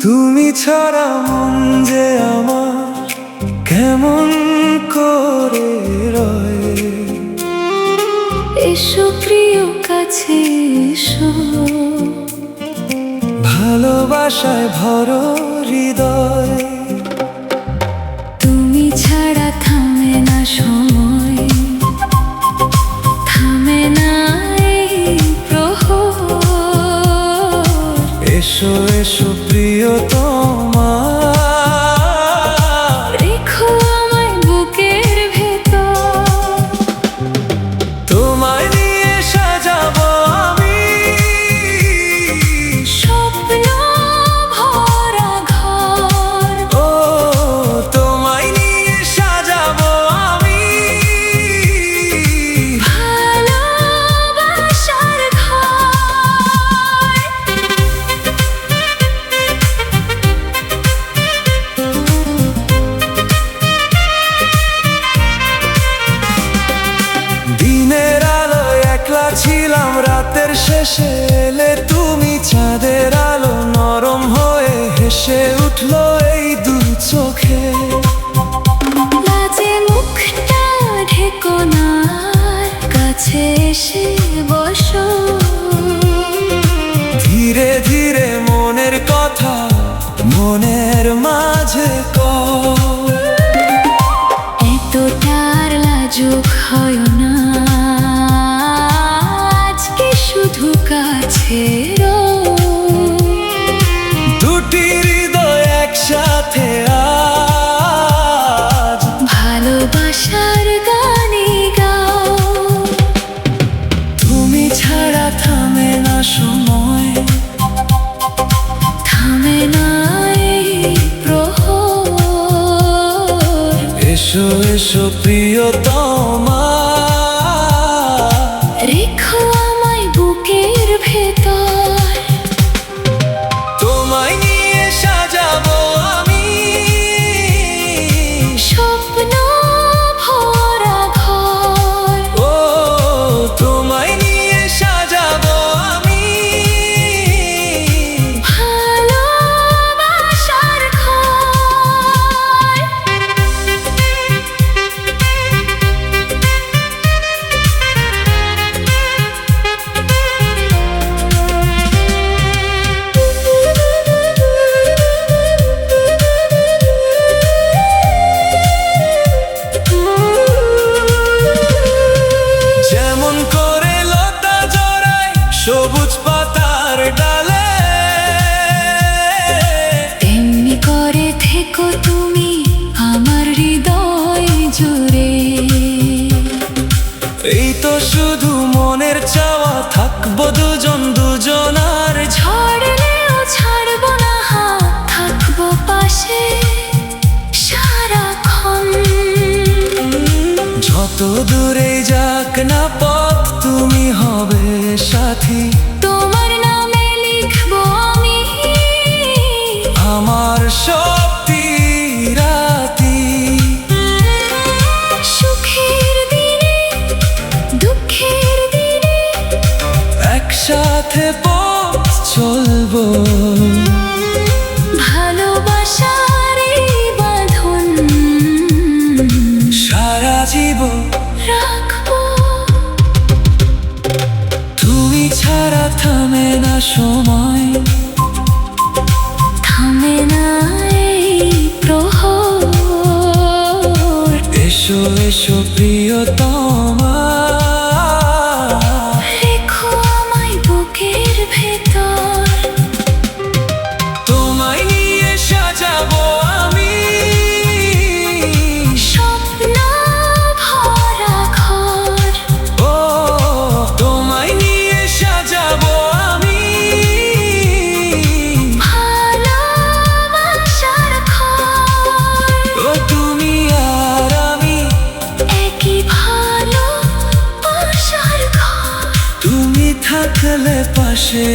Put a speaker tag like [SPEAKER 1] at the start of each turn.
[SPEAKER 1] তুমি ছাড়া মন যে আমার কেমন করে রয়।
[SPEAKER 2] এসো প্রিয় কাছে এসো,
[SPEAKER 1] ভালোবাসায় ভরো হৃদয়।
[SPEAKER 2] তুমি ছাড়া থামে না সময়, থামে না এই প্রহর।
[SPEAKER 1] এসো এসো প্রিয়তমা,
[SPEAKER 2] রেখো আমায় বুকের ভেতর।
[SPEAKER 1] তোমায় নিয়ে সাজাবো আমি
[SPEAKER 2] স্বপ্ন ভরা ঘর।
[SPEAKER 1] ও, তোমায় নিয়ে সাজাবো আমি
[SPEAKER 2] ভালোবাসার ঘর।
[SPEAKER 1] দিনের আলোয় একলা ছিলাম, রাতের শেষে এলে তুমি। চাঁদের আলো নরম হয়ে হেসে উঠলো এই দু চোখে।
[SPEAKER 2] লাজে মুখটা ঢেকো না, কাছে এসে বসো।
[SPEAKER 1] ধীরে ধীরে মনের কথা মনের মাঝে কও।
[SPEAKER 2] এতটার লাজুক হয় না, আজকে শুধু কাছে রো।
[SPEAKER 1] দুটি হৃদয় একসাথে আজ
[SPEAKER 2] ভালোবাসার গানে গাও।
[SPEAKER 1] তুমি ছাড়া থামে না সময়,
[SPEAKER 2] থামে না এই প্রহর।
[SPEAKER 1] এসো এসো প্রিয়তমা,
[SPEAKER 2] রেখো আমায় বুকের ভেতর।
[SPEAKER 1] তোমায় নিয়ে সাজাবো আমি
[SPEAKER 2] স্বপ্ন ভরা ঘর।
[SPEAKER 1] ও, তোমায় নিয়ে সাজাবো আমি
[SPEAKER 2] ভালোবাসার ঘর।
[SPEAKER 1] যেমন করে লতা জড়ায় সবুজ পাতার ডালে,
[SPEAKER 2] তেমনি করে থেকো তুমি আমার হৃদয় জুড়ে।
[SPEAKER 1] এই তো শুধু মনের চাওয়া, থাকবো দুজন দুজনার।
[SPEAKER 2] ঝড়লেও ছাড়বো না হাত, থাকবো পাশে সারাক্ষণ।
[SPEAKER 1] যত দূরে যাক না পথ, তুমি হবে সাথী।
[SPEAKER 2] তোমার নামে লিখবো আমি
[SPEAKER 1] আমার শক্তি রাতি।
[SPEAKER 2] সুখের দিনে দুঃখের দিনে,
[SPEAKER 1] একসাথে পথ চলবো,
[SPEAKER 2] ভালোবাসার এই বাঁধন
[SPEAKER 1] সারা জীবন
[SPEAKER 2] রাখবো।
[SPEAKER 1] তুমি ছাড়া থামে না সময়,
[SPEAKER 2] থামে না এই প্রহর।
[SPEAKER 1] এসো এসো প্রিয়তমা,
[SPEAKER 2] রেখো আমায় বুকের ভেতর।
[SPEAKER 1] তোমায় নিয়ে সাজাবো আমি
[SPEAKER 2] স্বপ্ন ভরা ঘর।
[SPEAKER 1] ও, তোমায় নিয়ে সাজাবো আমি
[SPEAKER 2] ভালোবাসার ঘর।
[SPEAKER 1] ও, তুমি আর আমি
[SPEAKER 2] একই ভালোবাসার ঘর।
[SPEAKER 1] তুমি থাকলে পাশে